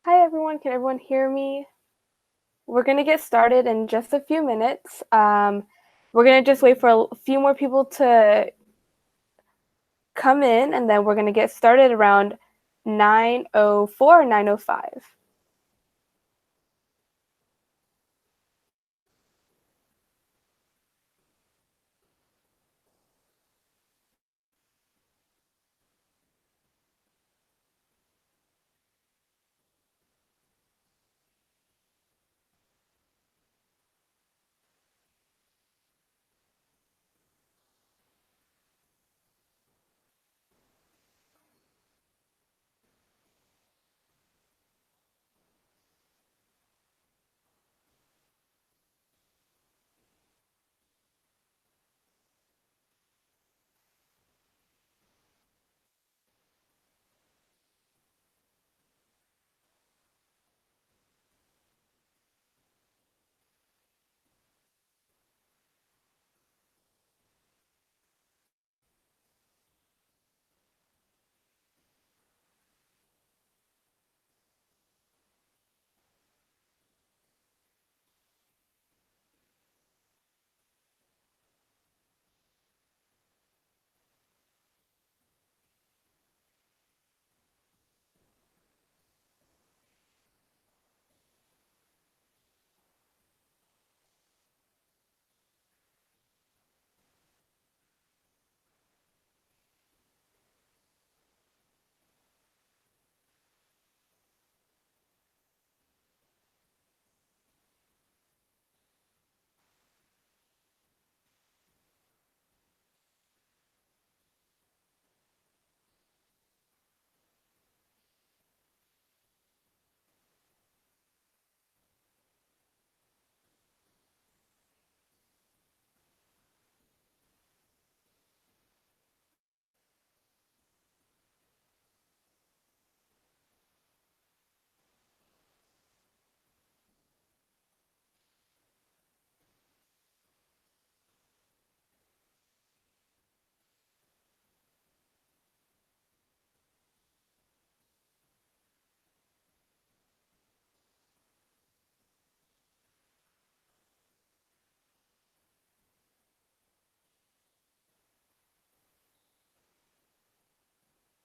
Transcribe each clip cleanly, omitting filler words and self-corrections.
Hi everyone, can everyone hear me? We're going to get started in just a few minutes. We're going to just wait for a few more people to come in, and then we're going to get started around 9:04 or 9:05.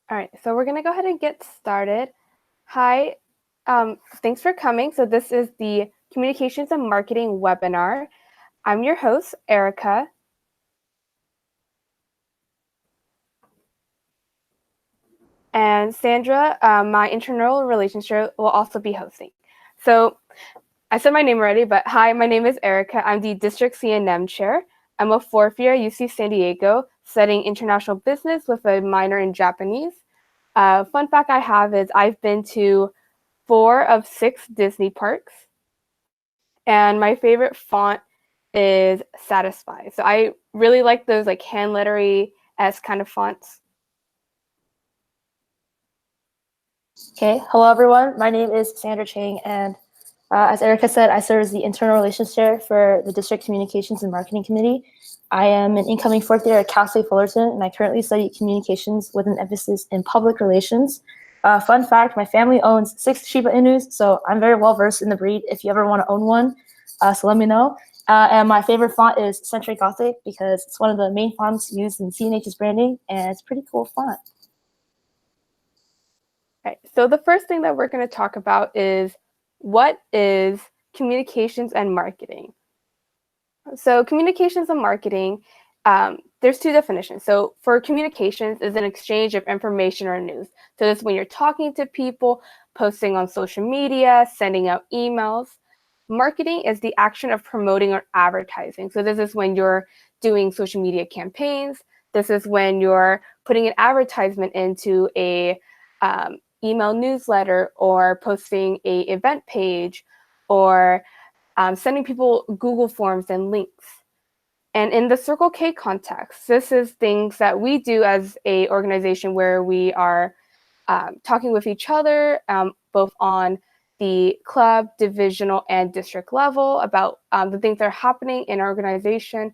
All right, so we're going to go ahead and get started. Hi, thanks for coming. So this is the Communications and Marketing webinar. I'm your host, Erica. And Sandra, my internal relationship, will also be hosting. So I said my name already, but hi, my name is Erica. I'm the District C&M Chair. I'm a fourth year at UC San Diego, studying international business with a minor in Japanese. Fun fact I have is I've been to 4 of 6 Disney parks, and my favorite font is Satisfy. So I really like those like hand lettery-esque kind of fonts. Okay, hello everyone. My name is Sandra Chang, and as Erica said, I serve as the Internal Relations Chair for the District Communications and Marketing Committee. I am an incoming fourth year at Cal State Fullerton, and I currently study communications with an emphasis in public relations. Fun fact, my family owns 6 Shiba Inus, so I'm very well versed in the breed if you ever want to own one, so let me know. And my favorite font is Century Gothic because it's one of the main fonts used in CNH's branding, and it's a pretty cool font. Okay, so the first thing that we're going to talk about is what is communications and marketing. So communications and marketing, there's 2 definitions. So for communications is an exchange of information or news. So this is when you're talking to people, posting on social media, sending out emails. Marketing is the action of promoting or advertising. So this is when you're doing social media campaigns. This is when you're putting an advertisement into a email newsletter or posting a event page or sending people Google Forms and links. And in the Circle K context, this is things that we do as a organization where we are talking with each other, both on the club, divisional, and district level about the things that are happening in our organization.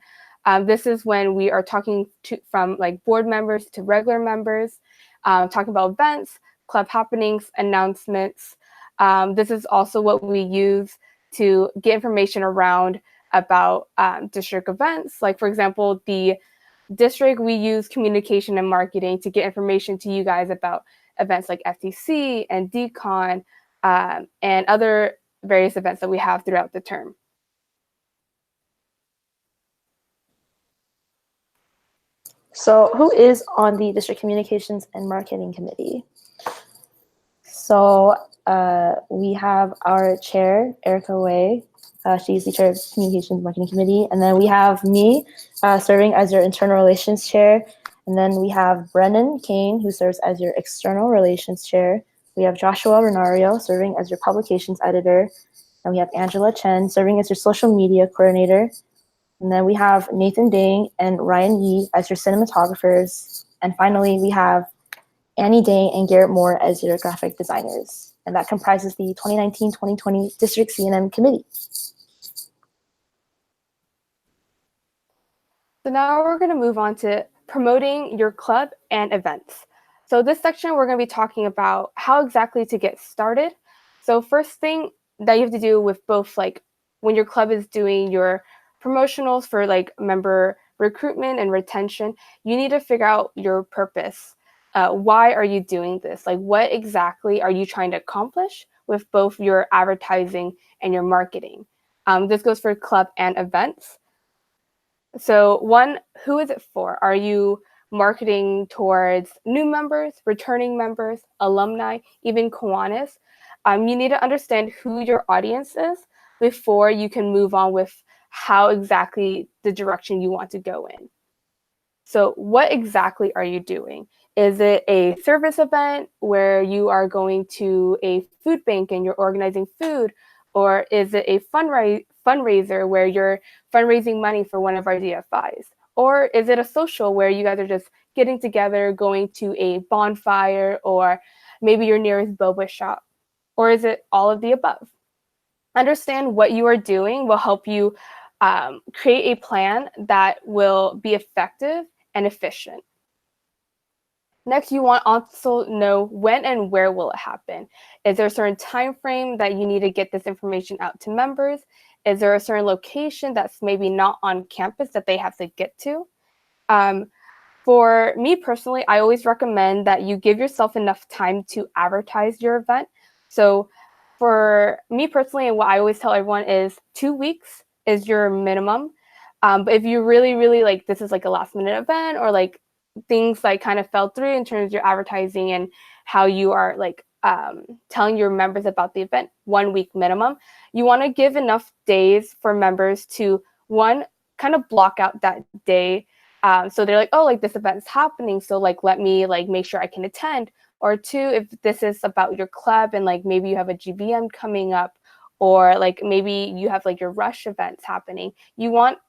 This is when we are talking from like board members to regular members, talking about events, club happenings, announcements, This is also what we use to get information around about district events. Like, for example, the district, we use communication and marketing to get information to you guys about events like FTC and DCON and other various events that we have throughout the term. So who is on the District Communications and Marketing Committee? So we have our chair, Erica Wei. She's the chair of Communications and Marketing Committee. And then we have me serving as your Internal Relations chair. And then we have Brennan Kane, who serves as your External Relations chair. We have Joshua Renario serving as your Publications editor. And we have Angela Chen serving as your Social Media coordinator. And then we have Nathan Dang and Ryan Yee as your cinematographers. And finally, we have Annie Dang and Garrett Moore as your graphic designers. And that comprises the 2019-2020 District C&M Committee. So now we're going to move on to promoting your club and events. So this section, we're going to be talking about how exactly to get started. So first thing that you have to do with both, like when your club is doing your promotionals for like member recruitment and retention, you need to figure out your purpose. Why are you doing this? Like, what exactly are you trying to accomplish with both your advertising and your marketing? This goes for club and events. So one, who is it for? Are you marketing towards new members, returning members, alumni, even Kiwanis? You need to understand who your audience is before you can move on with how exactly the direction you want to go in. So what exactly are you doing? Is it a service event where you are going to a food bank and you're organizing food? Or is it a fundraiser where you're fundraising money for one of our DFIs? Or is it a social where you guys are just getting together, going to a bonfire, or maybe your nearest boba shop? Or is it all of the above? Understand what you are doing will help you create a plan that will be effective and efficient. Next, you want also know when and where will it happen. Is there a certain time frame that you need to get this information out to members? Is there a certain location that's maybe not on campus that they have to get to? For me personally, I always recommend that you give yourself enough time to advertise your event. So for me personally, and what I always tell everyone is 2 weeks is your minimum. But if you really like, this is like a last minute event, or like things like kind of fell through in terms of your advertising and how you are like telling your members about the event, 1 week minimum, you want to give enough days for members to, one, kind of block out that day. So they're like, oh, like this event's happening, so like let me like make sure I can attend. Or two, if this is about your club and like maybe you have a GBM coming up, or like maybe you have like your rush events happening, you want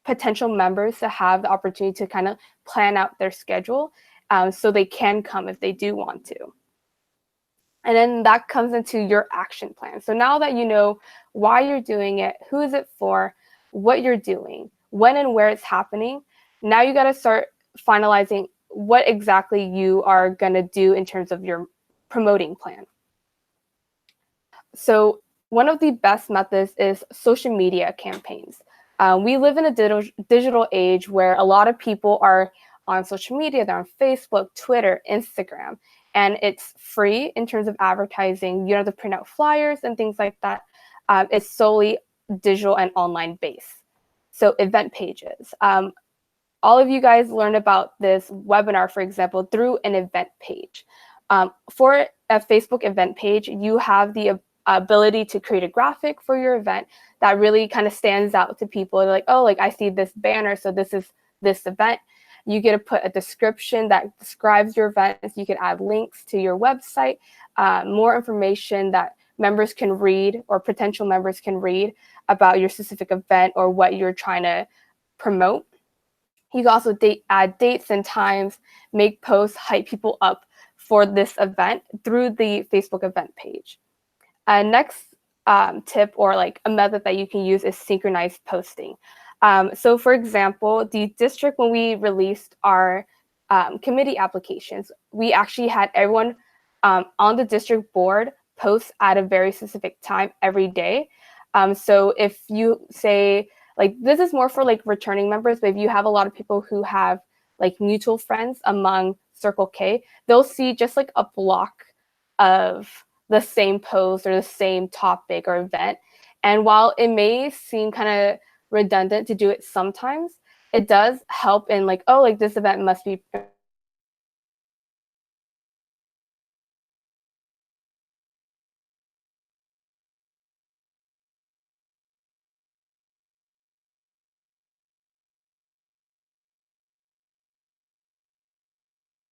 potential members to have the opportunity to kind of plan out their schedule so they can come if they do want to. And then that comes into your action plan. So now that you know why you're doing it, who is it for, what you're doing, when and where it's happening, now you got to start finalizing what exactly you are going to do in terms of your promoting plan. So one of the best methods is social media campaigns. We live in a digital age where a lot of people are on social media. They're on Facebook, Twitter, Instagram, and it's free in terms of advertising. You don't have to print out flyers and things like that. It's solely digital and online based. So event pages. All of you guys learned about this webinar, for example, through an event page. For a Facebook event page, you have the ability to create a graphic for your event that really kind of stands out to people. They're like, oh, like I see this banner, so this is this event. You get to put a description that describes your events. You can add links to your website, more information that members can read or potential members can read about your specific event or what you're trying to promote. You can also add dates and times, make posts, hype people up for this event through the Facebook event page. Next tip, or like a method that you can use, is synchronized posting. So for example, the district, when we released our committee applications, we actually had everyone on the district board post at a very specific time every day. So if you say, like, this is more for like returning members, but if you have a lot of people who have like mutual friends among Circle K, they'll see just like a block of the same post or the same topic or event. And while it may seem kind of redundant to do it sometimes, it does help in like, oh, like this event must be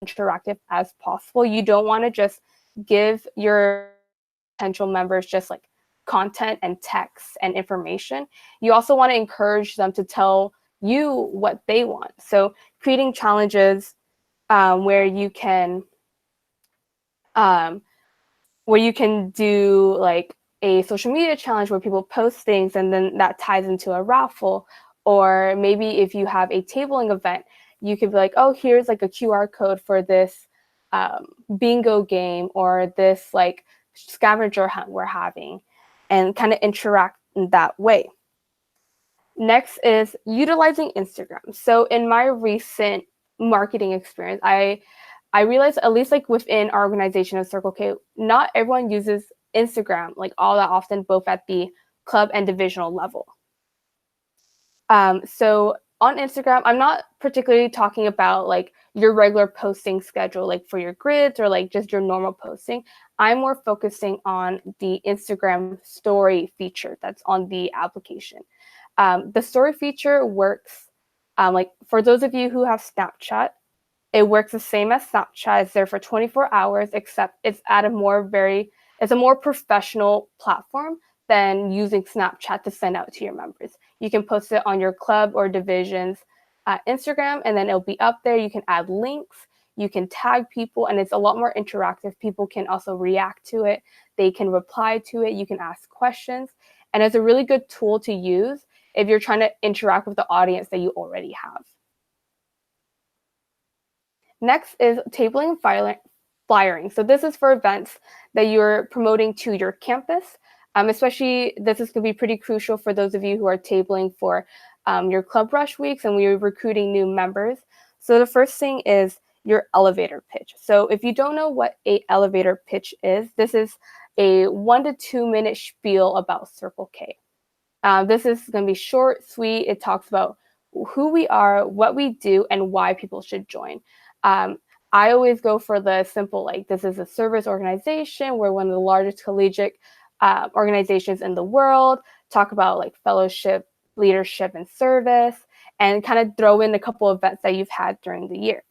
interactive as possible. You don't want to just give your potential members just like content and text and information. You also want to encourage them to tell you what they want. So creating challenges where you can um, do like a social media challenge where people post things and then that ties into a raffle. Or maybe if you have a tabling event, you could be like, oh, here's like a QR code for this bingo game or this like scavenger hunt we're having, and kind of interact in that way. Next is utilizing Instagram. So in my recent marketing experience, I realized, at least like within our organization of Circle K, not everyone uses Instagram like all that often, both at the club and divisional level. So on Instagram, I'm not particularly talking about like your regular posting schedule, like for your grids or like just your normal posting. I'm more focusing on the Instagram story feature that's on the application. The story feature works like for those of you who have Snapchat, it works the same as Snapchat. It's there for 24 hours, except it's at it's a more professional platform than using Snapchat to send out to your members. You can post it on your club or division's Instagram, and then it'll be up there. You can add links, you can tag people, and it's a lot more interactive. People can also react to it. They can reply to it. You can ask questions. And it's a really good tool to use if you're trying to interact with the audience that you already have. Next is tabling and flyering. So this is for events that you're promoting to your campus. Especially, this is going to be pretty crucial for those of you who are tabling for your Club Rush weeks and we're recruiting new members. So the first thing is your elevator pitch. So if you don't know what an elevator pitch is, this is a 1 to 2 minute spiel about Circle K. This is going to be short, sweet. It talks about who we are, what we do, and why people should join. I always go for the simple, like, this is a service organization. We're one of the largest collegiate organizations in the world. Talk about like fellowship, leadership, and service, and kind of throw in a couple of events that you've had during the year.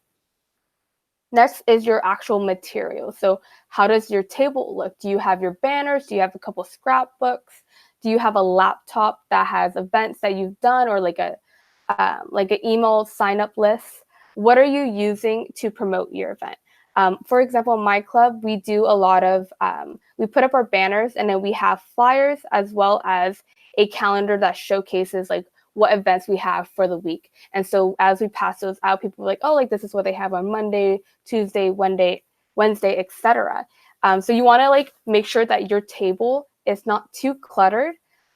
Next is your actual material. So how does your table look? Do you have your banners? Do you have a couple scrapbooks? Do you have a laptop that has events that you've done, or like an email sign up list? What are you using to promote your event? For example, in my club, we do a lot of, we put up our banners, and then we have flyers as well as a calendar that showcases like what events we have for the week. And so as we pass those out, people are like, oh, like this is what they have on Monday, Tuesday, Wednesday, etc. So you want to like make sure that your table is not too cluttered,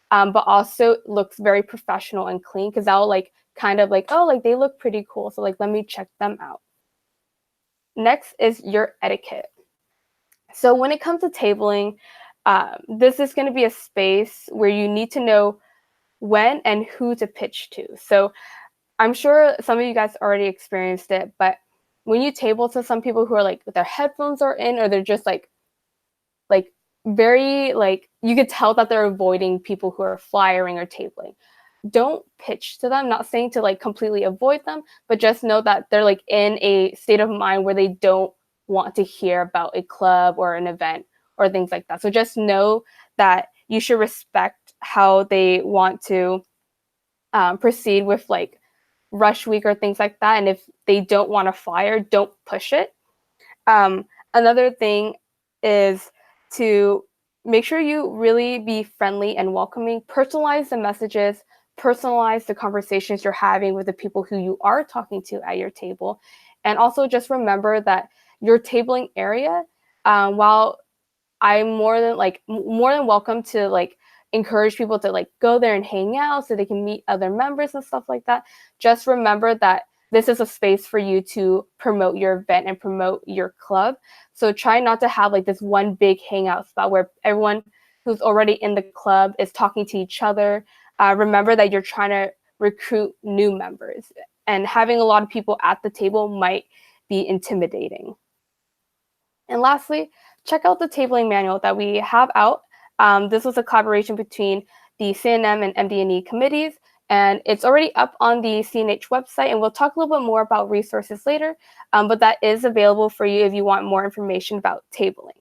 but also looks very professional and clean, because that'll like kind of like, oh, like they look pretty cool, so like let me check them out. Next is your etiquette. So when it comes to tabling, this is going to be a space where you need to know when and who to pitch to. So I'm sure some of you guys already experienced it, but when you table to some people who are like their headphones are in, or they're just like very like, you could tell that they're avoiding people who are flyering or tabling. Don't pitch to them. Not saying to like completely avoid them, but just know that they're like in a state of mind where they don't want to hear about a club or an event or things like that. So just know that you should respect how they want to proceed with like rush week or things like that. And if they don't want to flyer, don't push it. Another thing is to make sure you really be friendly and welcoming. Personalize the messages, personalize the conversations you're having with the people who you are talking to at your table. And also just remember that your tabling area, while I'm more than welcome to like encourage people to like go there and hang out so they can meet other members and stuff like that. Just remember that this is a space for you to promote your event and promote your club. So try not to have like this one big hangout spot where everyone who's already in the club is talking to each other. Remember that you're trying to recruit new members, and having a lot of people at the table might be intimidating. And lastly, check out the tabling manual that we have out. This was a collaboration between the C&M and MD&E committees, and it's already up on the CNH website, and we'll talk a little bit more about resources later, but that is available for you if you want more information about tabling.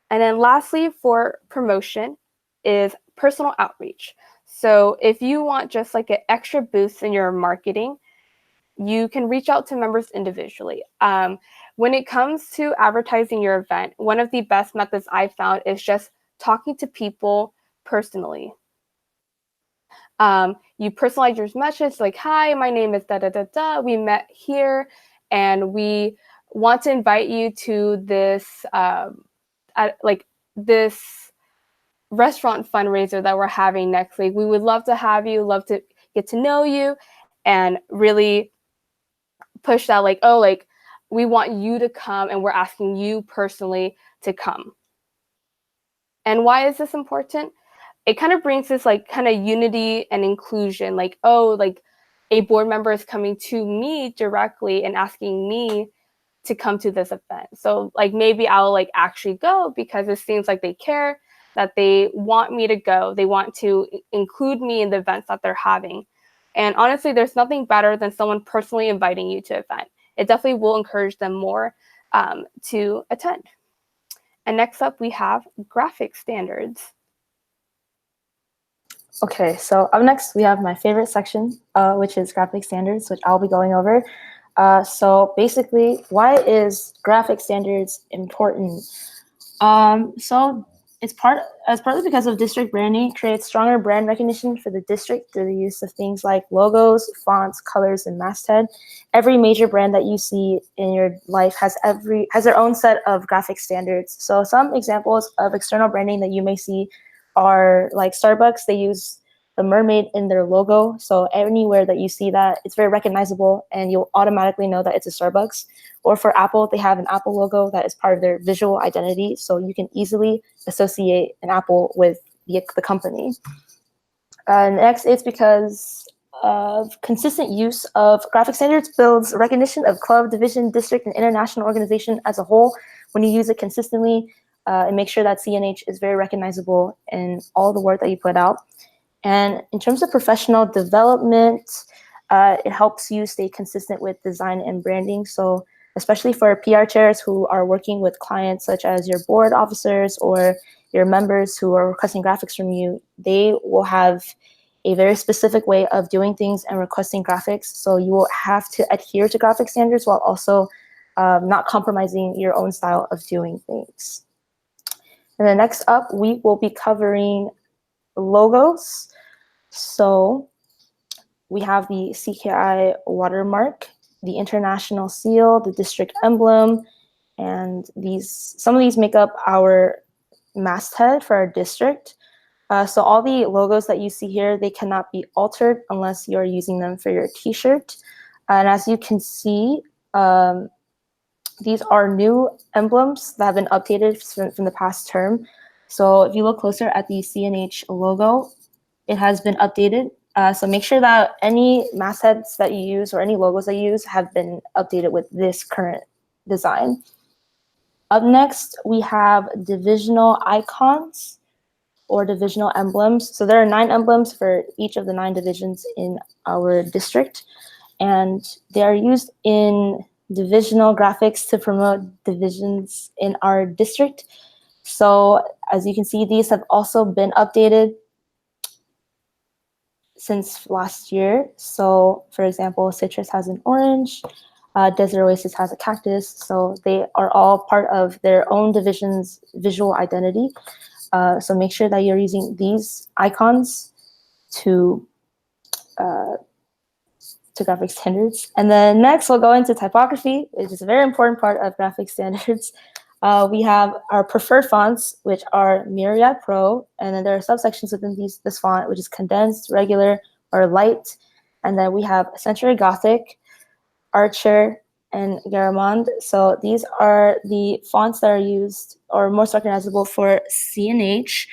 And then lastly, for promotion is personal outreach. So if you want just like an extra boost in your marketing, you can reach out to members individually. When it comes to advertising your event, one of the best methods I've found is just talking to people personally. You personalize your message like, hi, my name is da-da-da-da. We met here and we want to invite you to this this restaurant fundraiser that we're having next week. We would love to have you, love to get to know you, and really push that like, oh, like we want you to come and we're asking you personally to come. And why is this important? It kind of brings this like kind of unity and inclusion, like, oh, like a board member is coming to me directly and asking me to come to this event. So like maybe I'll like actually go because it seems like they care, that they want me to go. They want to include me in the events that they're having. And honestly, there's nothing better than someone personally inviting you to an event. It definitely will encourage them more to attend. And next up, we have graphic standards. Okay, so up next, we have my favorite section, which is graphic standards, which I'll be going over. So basically, why is graphic standards important? So it's partly because of district branding creates stronger brand recognition for the district through the use of things like logos, fonts, colors, and masthead. Every major brand that you see in your life has their own set of graphic standards. So some examples of external branding that you may see are like Starbucks. They use the mermaid in their logo. So anywhere that you see that, it's very recognizable and you'll automatically know that it's a Starbucks. Or for Apple, they have an Apple logo that is part of their visual identity. So you can easily associate an Apple with the company. Next, it's because of consistent use of graphic standards builds recognition of club, division, district, and international organization as a whole. When you use it consistently, and make sure that CNH is very recognizable in all the work that you put out. And in terms of professional development, it helps you stay consistent with design and branding. So especially for PR chairs who are working with clients such as your board officers or your members who are requesting graphics from you, they will have a very specific way of doing things and requesting graphics. So you will have to adhere to graphic standards while also not compromising your own style of doing things. And then next up, we will be covering logos. So we have the CKI watermark, the international seal, the district emblem, and some of these make up our masthead for our district. So all the logos that you see here, they cannot be altered unless you're using them for your t-shirt. And as you can see, these are new emblems that have been updated from the past term. So if you look closer at the CNH logo, it has been updated. So make sure that any mastheads that you use or any logos that you use have been updated with this current design. Up next, we have divisional icons or divisional emblems. So there are 9 emblems for each of the 9 divisions in our district, and they are used in divisional graphics to promote divisions in our district. So as you can see, these have also been updated since last year. So for example, Citrus has an orange, Desert Oasis has a cactus. So they are all part of their own division's visual identity. So make sure that you're using these icons to graphic standards. And then next we'll go into typography, which is a very important part of graphic standards. We have our preferred fonts, which are Myriad Pro, and then there are subsections within this font, which is condensed, regular, or light. And then we have Century Gothic, Archer, and Garamond. So these are the fonts that are used or most recognizable for CNH.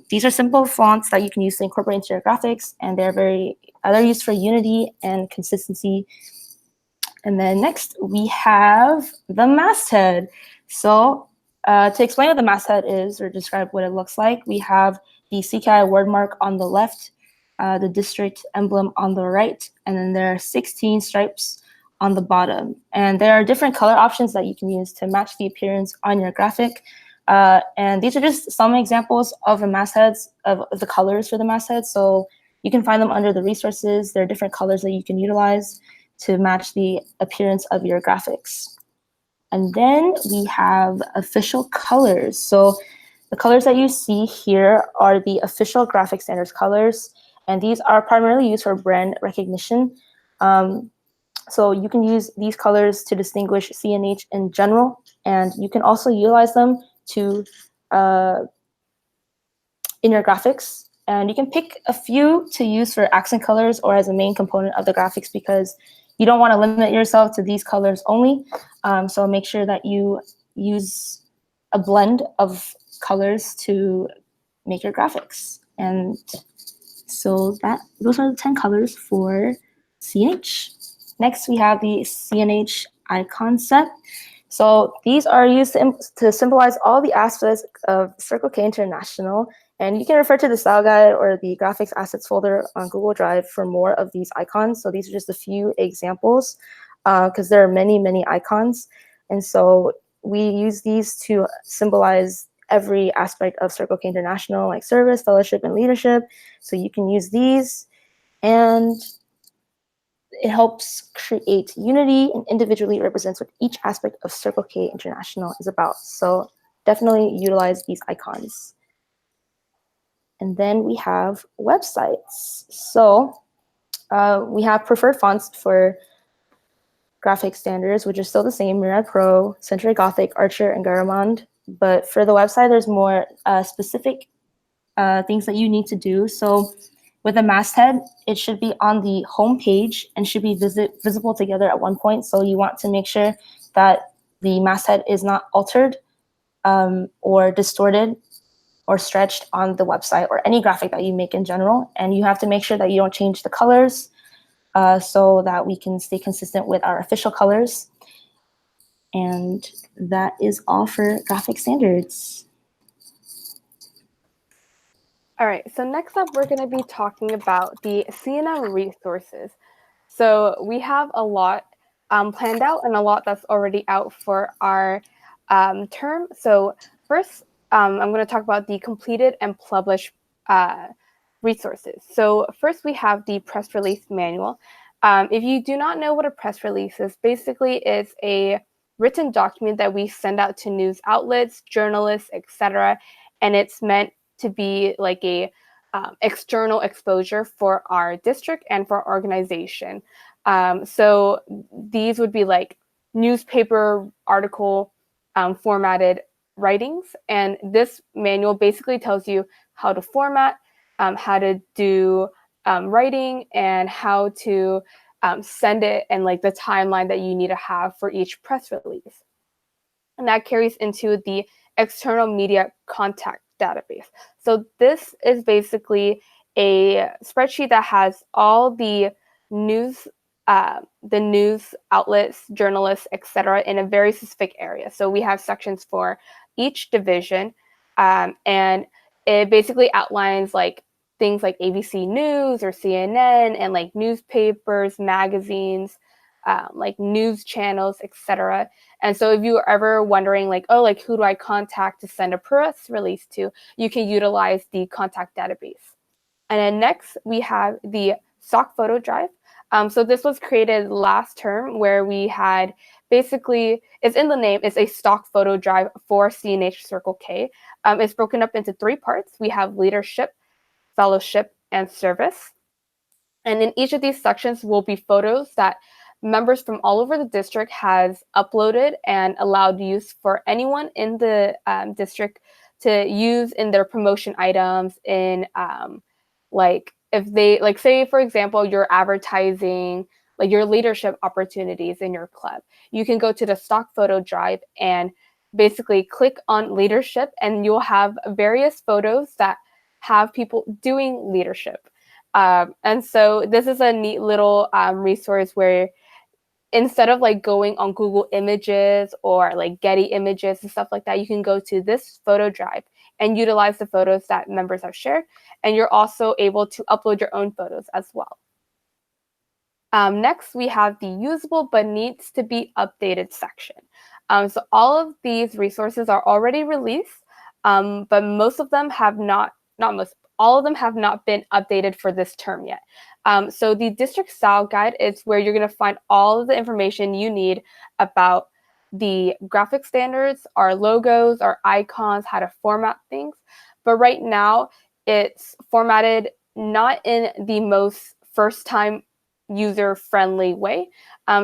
These are simple fonts that you can use to incorporate into your graphics, and they're used for unity and consistency. And then next we have the masthead. So to explain what the masthead is or describe what it looks like, we have the CKI wordmark on the left, the district emblem on the right, and then there are 16 stripes on the bottom. And there are different color options that you can use to match the appearance on your graphic. And these are just some examples of the mastheads, of the colors for the mastheads. So you can find them under the resources. There are different colors that you can utilize to match the appearance of your graphics. And then we have official colors. So the colors that you see here are the official graphic standards colors, and these are primarily used for brand recognition. So you can use these colors to distinguish CNH in general, and you can also utilize them to in your graphics. And you can pick a few to use for accent colors or as a main component of the graphics, because you don't want to limit yourself to these colors only. So make sure that you use a blend of colors to make your graphics. And so those are the 10 colors for CNH. Next, we have the CNH icon set. So these are used to symbolize all the aspects of Circle K International. And you can refer to the style guide or the graphics assets folder on Google Drive for more of these icons. So these are just a few examples because there are many, many icons. And so we use these to symbolize every aspect of Circle K International, like service, fellowship, and leadership. So you can use these, and it helps create unity and individually represents what each aspect of Circle K International is about. So definitely utilize these icons. And then we have websites. So we have preferred fonts for graphic standards, which is still the same: Myriad Pro, Century Gothic, Archer, and Garamond. But for the website, there's more specific things that you need to do. So with a masthead, it should be on the home page and should be visible together at one point. So you want to make sure that the masthead is not altered or distorted or stretched on the website or any graphic that you make in general. And you have to make sure that you don't change the colors so that we can stay consistent with our official colors. And that is all for graphic standards. All right, so next up, we're going to be talking about the C&M resources. So we have a lot planned out and a lot that's already out for our term. So first, I'm going to talk about the completed and published resources. So first, we have the press release manual. If you do not know what a press release is, basically it's a written document that we send out to news outlets, journalists, etc., and it's meant to be like a external exposure for our district and for our organization. So these would be like newspaper article formatted writings. And this manual basically tells you how to format, how to do writing, and how to send it, and like the timeline that you need to have for each press release. And that carries into the external media contact database. So this is basically a spreadsheet that has all the news outlets, journalists, etc., in a very specific area. So we have sections for each division, and it basically outlines like things like ABC News or CNN and like newspapers, magazines, like news channels, etc. And so if you are ever wondering like, oh, like who do I contact to send a press release to, you can utilize the contact database. And then next we have the stock photo drive. So this was created last term, where we had basically, it's in the name, it's a stock photo drive for CNH Circle K. It's broken up into 3 parts. We have leadership, fellowship, and service. And in each of these sections will be photos that members from all over the district has uploaded and allowed use for anyone in the district to use in their promotion items in like if they like say for example you're advertising like your leadership opportunities in your club. You can go to the stock photo drive and basically click on leadership and you'll have various photos that have people doing leadership. And so this is a neat little resource where instead of like going on Google Images or like Getty Images and stuff like that, you can go to this photo drive and utilize the photos that members have shared. And you're also able to upload your own photos as well. Next, we have the usable but needs to be updated section. So all of these resources are already released, but most of them have not most, all of them have not been updated for this term yet. So the district style guide is where you're going to find all of the information you need about the graphic standards, our logos, our icons, how to format things. But right now, it's formatted not in the most first-time user-friendly way.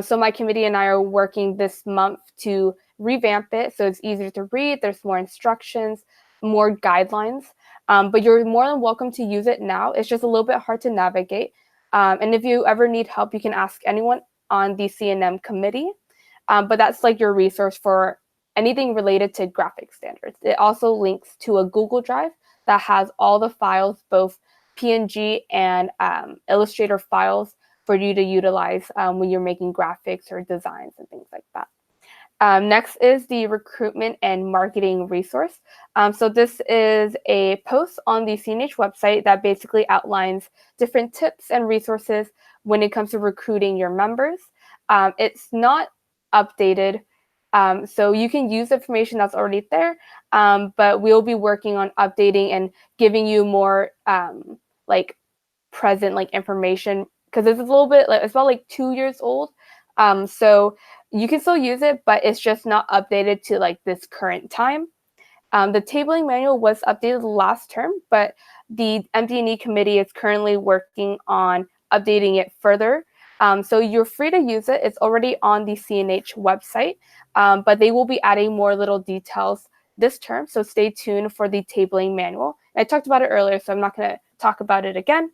So my committee and I are working this month to revamp it so it's easier to read, there's more instructions, more guidelines. But you're more than welcome to use it now. It's just a little bit hard to navigate. And if you ever need help, you can ask anyone on the C&M committee. But that's like your resource for anything related to graphic standards. It also links to a Google Drive that has all the files, both PNG and Illustrator files for you to utilize when you're making graphics or designs and things like that. Next is the recruitment and marketing resource. So this is a post on the CNH website that basically outlines different tips and resources when it comes to recruiting your members. It's not updated, so you can use information that's already there, but we'll be working on updating and giving you more like present like information because it's a little bit like it's about like 2 years old. So you can still use it, but it's just not updated to like this current time. The tabling manual was updated last term, but the MD&E committee is currently working on updating it further. So you're free to use it. It's already on the CNH website, but they will be adding more little details this term. So stay tuned for the tabling manual. I talked about it earlier, so I'm not going to talk about it again.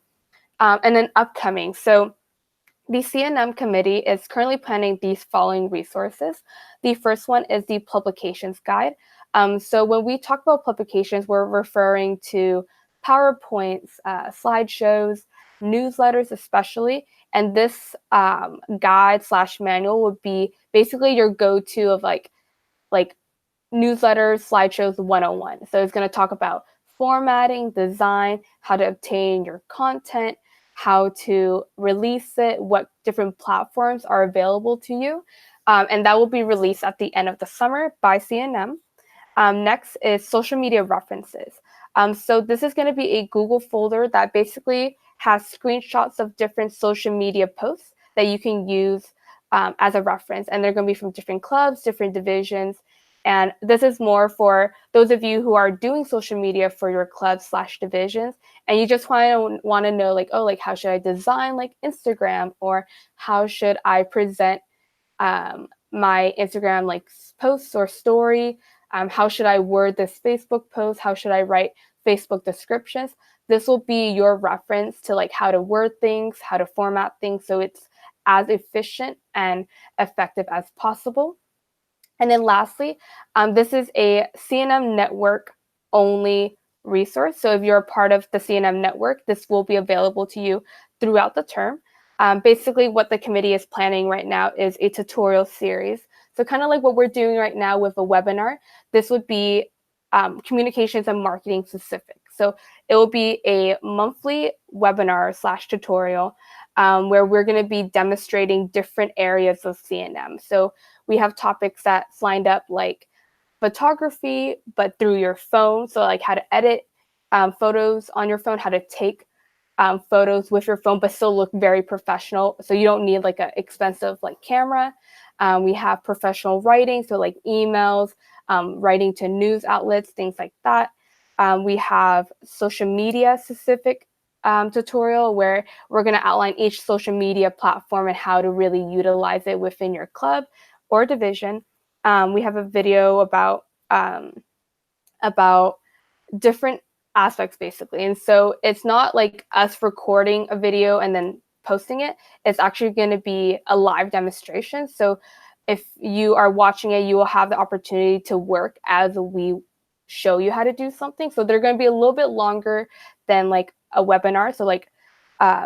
And then upcoming. So the C&M committee is currently planning these following resources. The first one is the publications guide. So when we talk about publications, we're referring to PowerPoints, slideshows, newsletters especially. And this guide/manual would be basically your go-to of like newsletters, slideshows 101. So it's going to talk about formatting, design, how to obtain your content, how to release it, what different platforms are available to you. And that will be released at the end of the summer by C&M. Next is social media references. So this is going to be a Google folder that basically has screenshots of different social media posts that you can use as a reference. And they're going to be from different clubs, different divisions. And this is more for those of you who are doing social media for your clubs/divisions, and you just want to know like, oh, like how should I design like Instagram, or how should I present my Instagram like posts or story? How should I word this Facebook post? How should I write Facebook descriptions? This will be your reference to like how to word things, how to format things, so it's as efficient and effective as possible. And then lastly, this is a C&M Network only resource. So if you're a part of the C&M Network, this will be available to you throughout the term. Basically, what the committee is planning right now is a tutorial series. So kind of like what we're doing right now with a webinar, this would be communications and marketing specific. So it will be a monthly webinar/tutorial where we're going to be demonstrating different areas of C&M. So we have topics that's lined up like photography, but through your phone. So like how to edit photos on your phone, how to take photos with your phone, but still look very professional. So you don't need like an expensive like camera. We have professional writing, so like emails, writing to news outlets, things like that. We have social media specific tutorial where we're going to outline each social media platform and how to really utilize it within your club or division. We have a video about different aspects basically. And so it's not like us recording a video and then posting it. It's actually going to be a live demonstration. So if you are watching it, you will have the opportunity to work as we show you how to do something. So they're going to be a little bit longer than like a webinar. So like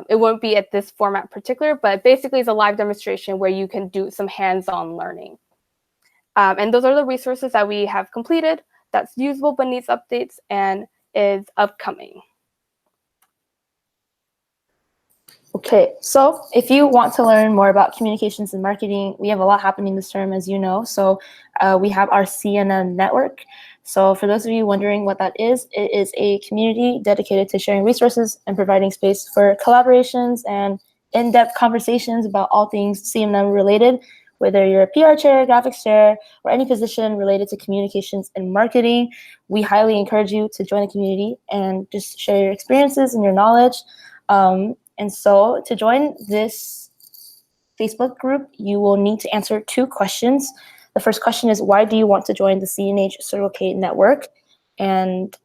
it won't be at this format particular, but basically it's a live demonstration where you can do some hands-on learning. And those are the resources that we have completed that's usable but needs updates and is upcoming. Okay, so if you want to learn more about communications and marketing, we have a lot happening this term, as you know. So we have our C&M Network. So for those of you wondering what that is, it is a community dedicated to sharing resources and providing space for collaborations and in-depth conversations about all things C&M related, whether you're a PR chair, graphics chair, or any position related to communications and marketing. We highly encourage you to join the community and just share your experiences and your knowledge. And so to join this Facebook group, you will need to answer 2 questions. The first question is, why do you want to join the CNH Network? And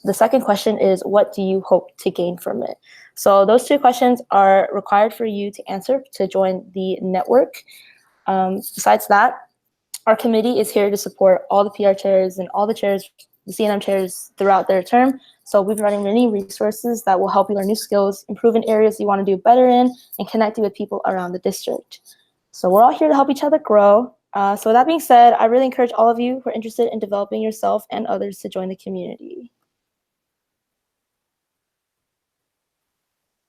the second question is, what do you hope to gain from it? So those 2 questions are required for you to answer to join the network. Besides that, our committee is here to support all the PR chairs and all the chairs, the C&M chairs throughout their term. So we've been running many resources that will help you learn new skills, improve in areas you want to do better in, and connect you with people around the district. So we're all here to help each other grow. So with that being said, I really encourage all of you who are interested in developing yourself and others to join the community.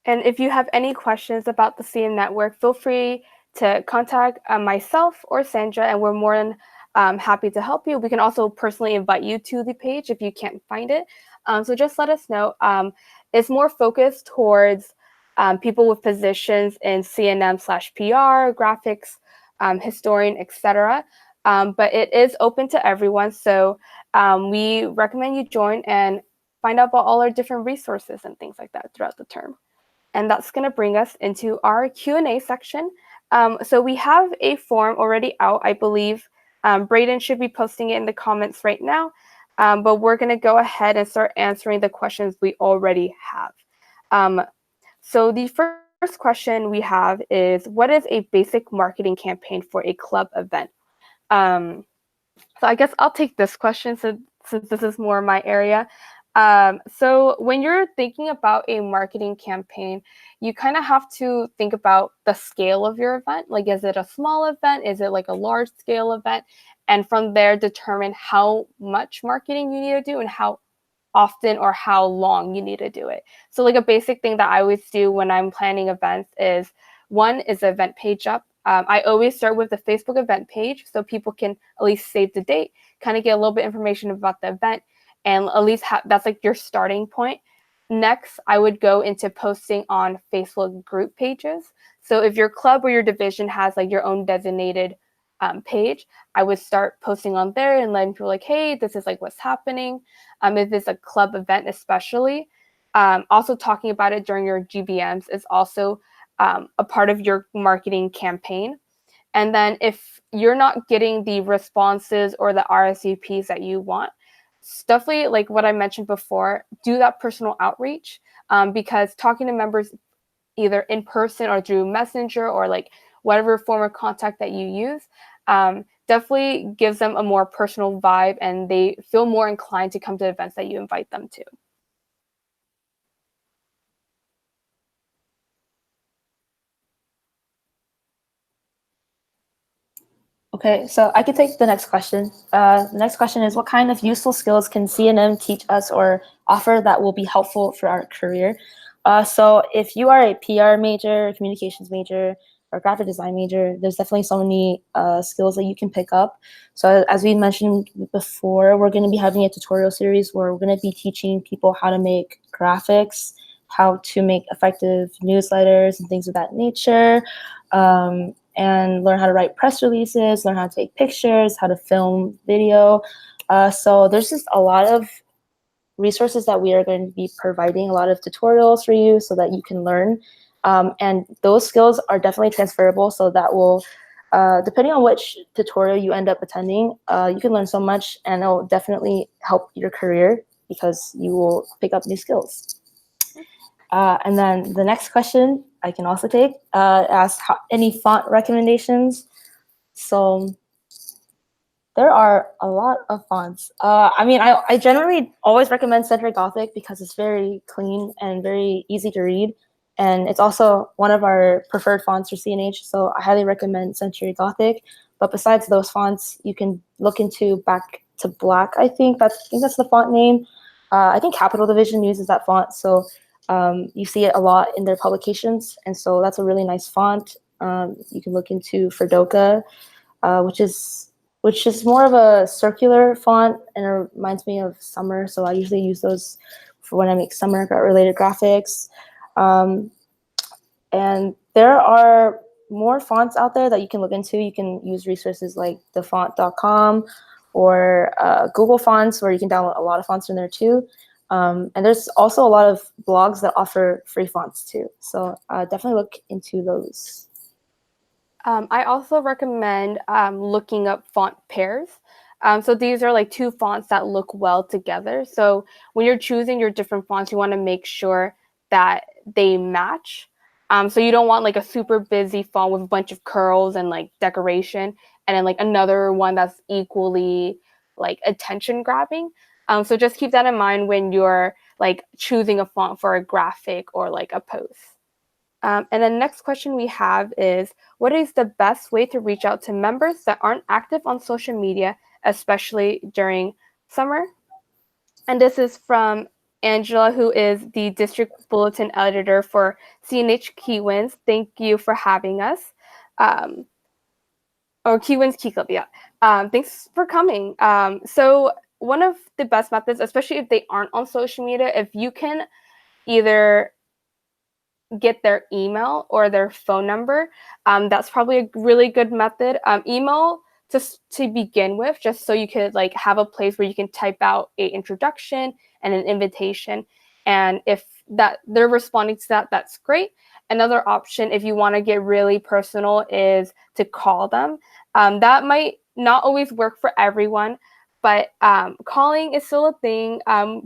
And if you have any questions about the C&M Network, feel free to contact myself or Sandra, and we're more than happy to help you. We can also personally invite you to the page if you can't find it. So just let us know. It's more focused towards people with positions in C&M/PR, graphics, historian, etc. But it is open to everyone. So we recommend you join and find out about all our different resources and things like that throughout the term. And that's going to bring us into our Q&A section. So we have a form already out, I believe. Braden should be posting it in the comments right now. But we're going to go ahead and start answering the questions we already have. So the first question we have is, what is a basic marketing campaign for a club event? So I guess I'll take this question since this is more my area. So when you're thinking about a marketing campaign, you kind of have to think about the scale of your event. Like, is it a small event? Is it like a large scale event? And from there, determine how much marketing you need to do and how often or how long you need to do it. So like a basic thing that I always do when I'm planning events is, one is the event page up. I always start with the Facebook event page so people can at least save the date, kind of get a little bit of information about the event, and at least that's like your starting point. Next, I would go into posting on Facebook group pages. So if your club or your division has like your own designated page, I would start posting on there and letting people like, hey, this is like what's happening. If it's a club event especially, also talking about it during your GBMs is also a part of your marketing campaign. And then if you're not getting the responses or the RSVPs that you want, definitely, like what I mentioned before, do that personal outreach, because talking to members either in person or through Messenger or like whatever form of contact that you use, definitely gives them a more personal vibe and they feel more inclined to come to events that you invite them to. Okay, so I could take the next question. The next question is, what kind of useful skills can C&M teach us or offer that will be helpful for our career? So if you are a PR major, communications major, or graphic design major, there's definitely so many skills that you can pick up. So as we mentioned before, we're going to be having a tutorial series where we're going to be teaching people how to make graphics, how to make effective newsletters and things of that nature. And learn how to write press releases, learn how to take pictures, how to film video. So there's just a lot of resources that we are going to be providing a lot of tutorials for you so that you can learn. And those skills are definitely transferable, so that will, depending on which tutorial you end up attending, you can learn so much, and it'll definitely help your career because you will pick up new skills. And then the next question I can also take, asks any font recommendations. So there are a lot of fonts. I mean, I generally always recommend Century Gothic because it's very clean and very easy to read. And it's also one of our preferred fonts for CNH, so I highly recommend Century Gothic. But besides those fonts, you can look into Back to Black, I think that's the font name. I think Capital Division uses that font, so you see it a lot in their publications, and so that's a really nice font. You can look into Fredoka, which is more of a circular font and it reminds me of summer. So I usually use those for when I make summer related graphics. And there are more fonts out there that you can look into. You can use resources like thefont.com or Google Fonts, where you can download a lot of fonts from there too. And there's also a lot of blogs that offer free fonts too. So definitely look into those. I also recommend looking up font pairs. So these are like two fonts that look well together. So when you're choosing your different fonts, you want to make sure that they match. So you don't want like a super busy font with a bunch of curls and like decoration, and then like another one that's equally like attention grabbing. So just keep that in mind when you're like choosing a font for a graphic or like a post. And the next question we have is, what is the best way to reach out to members that aren't active on social media, especially during summer? And this is from Angela, who is the district bulletin editor for CNH Kiwins. Thank you for having us. Or Kiwins Key Club, yeah. Thanks for coming. So one of the best methods, especially if they aren't on social media, if you can either get their email or their phone number. That's probably a really good method. Email just to begin with, just so you could like have a place where you can type out a introduction and an invitation. And if that they're responding to that, that's great. Another option, if you want to get really personal, is to call them. That might not always work for everyone, but calling is still a thing.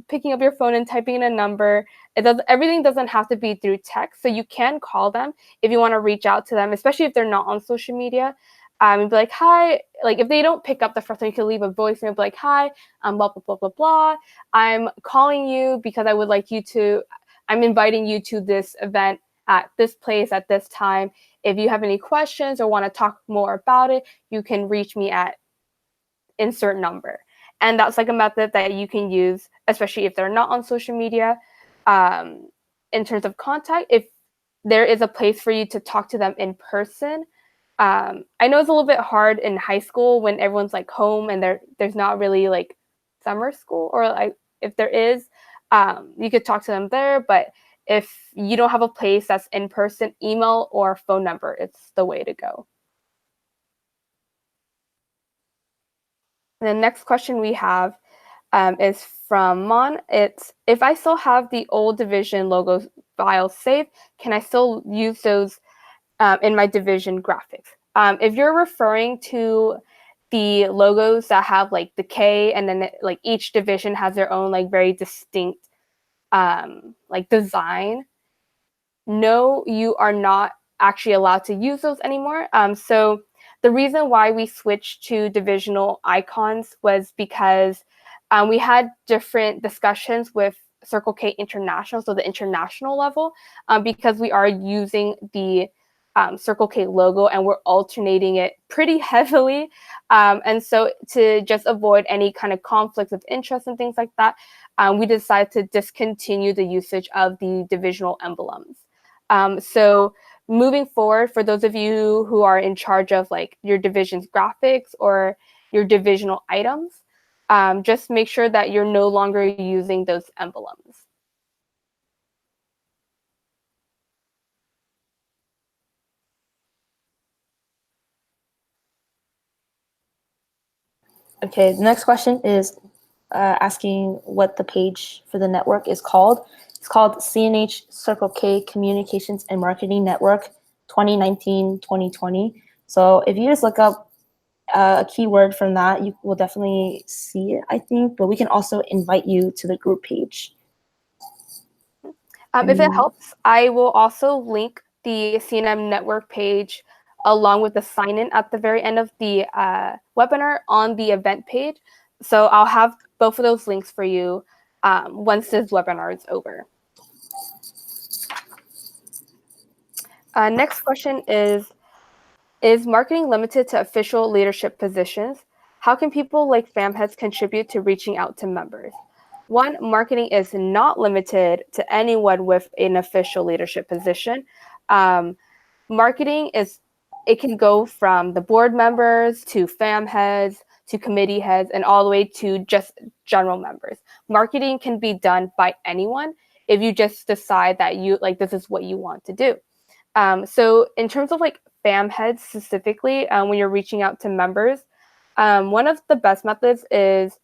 Picking up your phone and typing in a number, everything doesn't have to be through text, so you can call them if you want to reach out to them, especially if they're not on social media. And be like, hi. Like if they don't pick up the first time, you can leave a voicemail, be like, hi, I'm blah blah blah blah blah. I'm calling you because I'm inviting you to this event at this place at this time. If you have any questions or want to talk more about it, you can reach me at insert number. And that's like a method that you can use, especially if they're not on social media. In terms of contact, if there is a place for you to talk to them in person. I know it's a little bit hard in high school when everyone's like home and there's not really like summer school, or like if there is, you could talk to them there. But if you don't have a place that's in person, email or phone number, it's the way to go. And the next question we have is from Mon. It's, if I still have the old division logo files saved, can I still use those in my division graphics? If you're referring to the logos that have like the K, and then like each division has their own like very distinct like design, no, you are not actually allowed to use those anymore. So the reason why we switched to divisional icons was because we had different discussions with Circle K International, so the international level, because we are using the Circle K logo and we're alternating it pretty heavily. And so to just avoid any kind of conflicts of interest and things like that, we decided to discontinue the usage of the divisional emblems. So moving forward, for those of you who are in charge of like your division's graphics or your divisional items, just make sure that you're no longer using those emblems. Okay, the next question is, asking what the page for the network is called. It's called CNH Circle K Communications and Marketing Network 2019-2020. So if you just look up a keyword from that, you will definitely see it, I think. But we can also invite you to the group page. If it helps, I will also link the C&M Network page along with the sign-in at the very end of the webinar on the event page. So I'll have both of those links for you once this webinar is over. Next question is marketing limited to official leadership positions? How can people like FAMheads contribute to reaching out to members? One, marketing is not limited to anyone with an official leadership position. Marketing it can go from the board members to FAMheads to committee heads and all the way to just general members. Marketing can be done by anyone if you just decide that this is what you want to do. So in terms of like FAMheads specifically, when you're reaching out to members, one of the best methods is,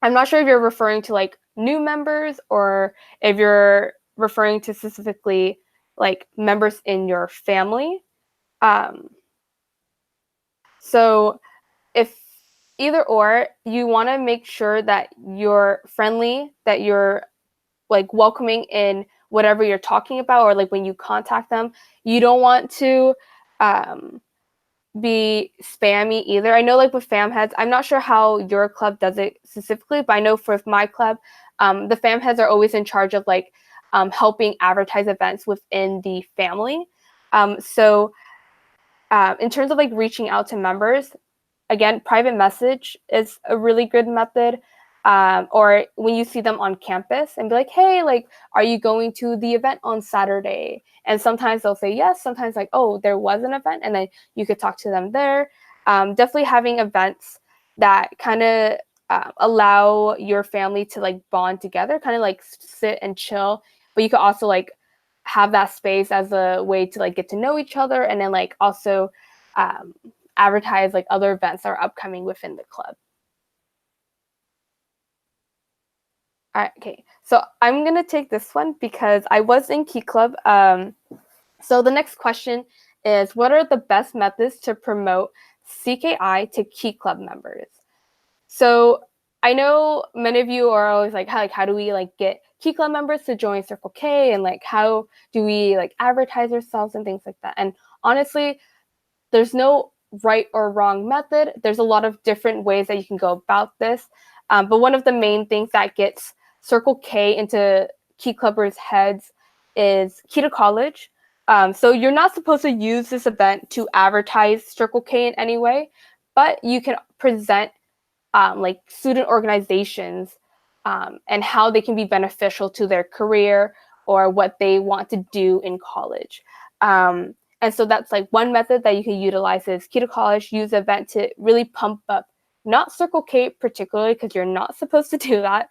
I'm not sure if you're referring to like new members or if you're referring to specifically like members in your family. So if either or, you want to make sure that you're friendly, that you're like welcoming in whatever you're talking about, or like when you contact them, you don't want to be spammy either. I know like with FAMheads, I'm not sure how your club does it specifically, but I know for my club, the FAMheads are always in charge of like helping advertise events within the family. So in terms of like reaching out to members, again, private message is a really good method. Or when you see them on campus and be like, hey, like, are you going to the event on Saturday? And sometimes they'll say yes, sometimes like, oh, there was an event, and then you could talk to them there. Definitely having events that kind of allow your family to like bond together, kind of like sit and chill, but you could also like have that space as a way to like get to know each other, and then like also advertise like other events that are upcoming within the club. All right, okay, so I'm gonna take this one because I was in Key Club. So the next question is, what are the best methods to promote CKI to Key Club members? So I know many of you are always like, how do we like get Key Club members to join Circle K, and like how do we like advertise ourselves and things like that? And honestly, there's no right or wrong method. There's a lot of different ways that you can go about this. But one of the main things that gets Circle K into Key Clubbers' heads is Key to College. So you're not supposed to use this event to advertise Circle K in any way, but you can present like student organizations and how they can be beneficial to their career or what they want to do in college. And so that's like one method that you can utilize is Key to College, use the event to really pump up, not Circle K particularly, because you're not supposed to do that,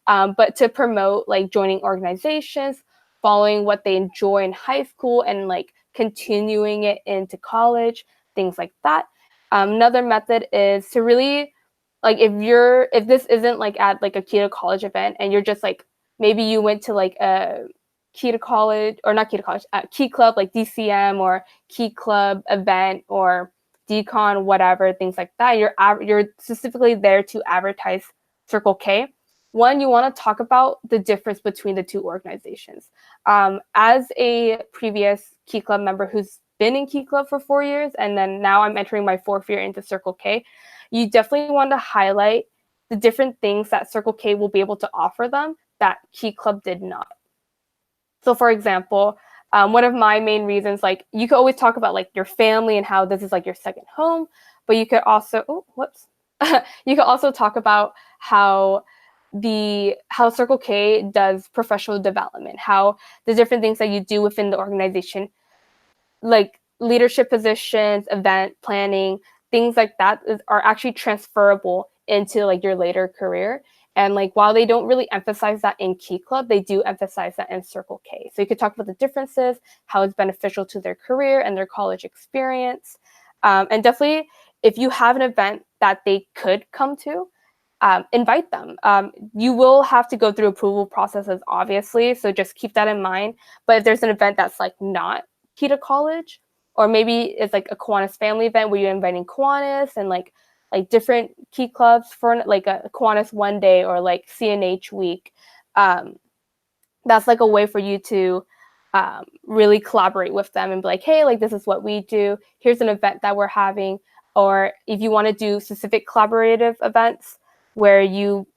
but to promote like joining organizations, following what they enjoy in high school and like continuing it into college, things like that. Another method is to really like if this isn't like at like a Key to College event and you're just like, maybe you went to like a Key to College, or not Key to College, Key Club, like DCM or Key Club event or decon, whatever, things like that. You're specifically there to advertise Circle K. One, you want to talk about the difference between the two organizations. As a previous Key Club member who's been in Key Club for 4 years, and then now I'm entering my 4th year into Circle K, you definitely want to highlight the different things that Circle K will be able to offer them that Key Club did not. So for example, one of my main reasons, like you could always talk about like your family and how this is like your second home, but you could also, you could also talk about how Circle K does professional development, how the different things that you do within the organization, like leadership positions, event planning, things like that are actually transferable into like your later career. And like while they don't really emphasize that in Key Club, they do emphasize that in Circle K. So you could talk about the differences, how it's beneficial to their career and their college experience. And definitely, if you have an event that they could come to, invite them. You will have to go through approval processes, obviously, so just keep that in mind. But if there's an event that's like not key to college, or maybe it's like a Kiwanis family event where you're inviting Kiwanis and like different key clubs for like a Kiwanis one day or like CNH week, that's like a way for you to really collaborate with them and be like, hey, like this is what we do. Here's an event that we're having. Or if you want to do specific collaborative events where you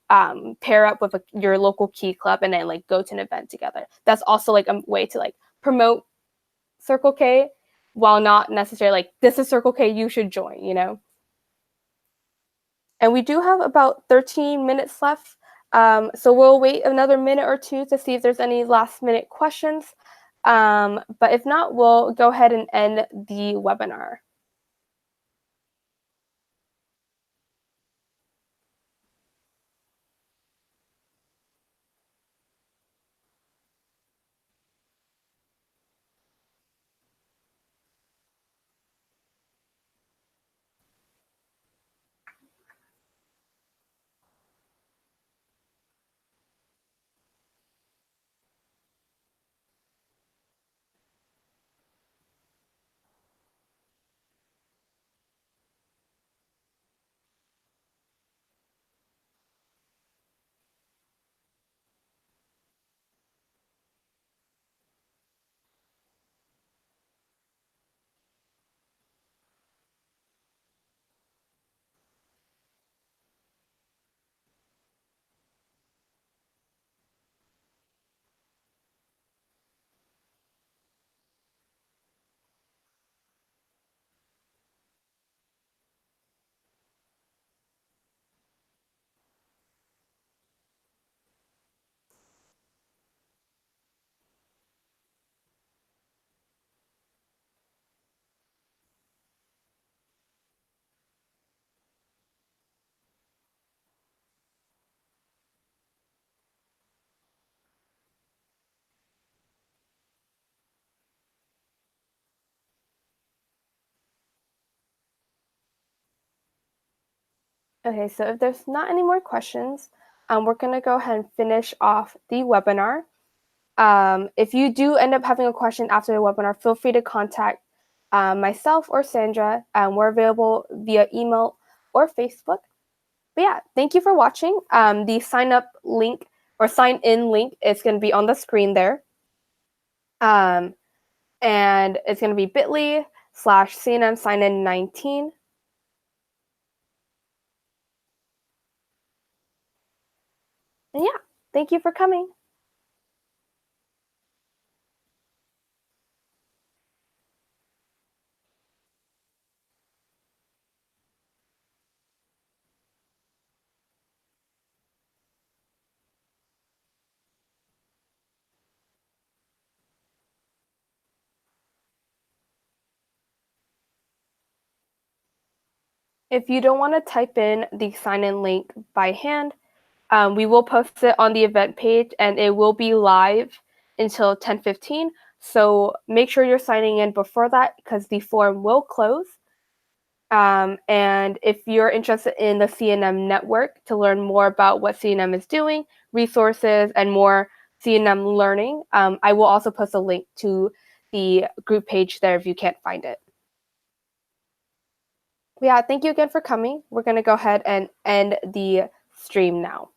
pair up with your local key club and then like go to an event together. That's also like a way to like promote Circle K while not necessarily like, this is Circle K, you should join, you know? And we do have about 13 minutes left. So we'll wait another minute or two to see if there's any last minute questions. But if not, we'll go ahead and end the webinar. Okay, so if there's not any more questions, we're going to go ahead and finish off the webinar. If you do end up having a question after the webinar, feel free to contact myself or Sandra. We're available via email or Facebook. But yeah, thank you for watching. The sign up link or sign in link is going to be on the screen there. And it's going to be bit.ly/CNM sign in 19. And yeah, thank you for coming. If you don't want to type in the sign-in link by hand, we will post it on the event page and it will be live until 10:15. So make sure you're signing in before that because the form will close. And if you're interested in the C&M Network to learn more about what C&M is doing, resources, and more C&M learning, I will also post a link to the group page there if you can't find it. Yeah, thank you again for coming. We're going to go ahead and end the stream now.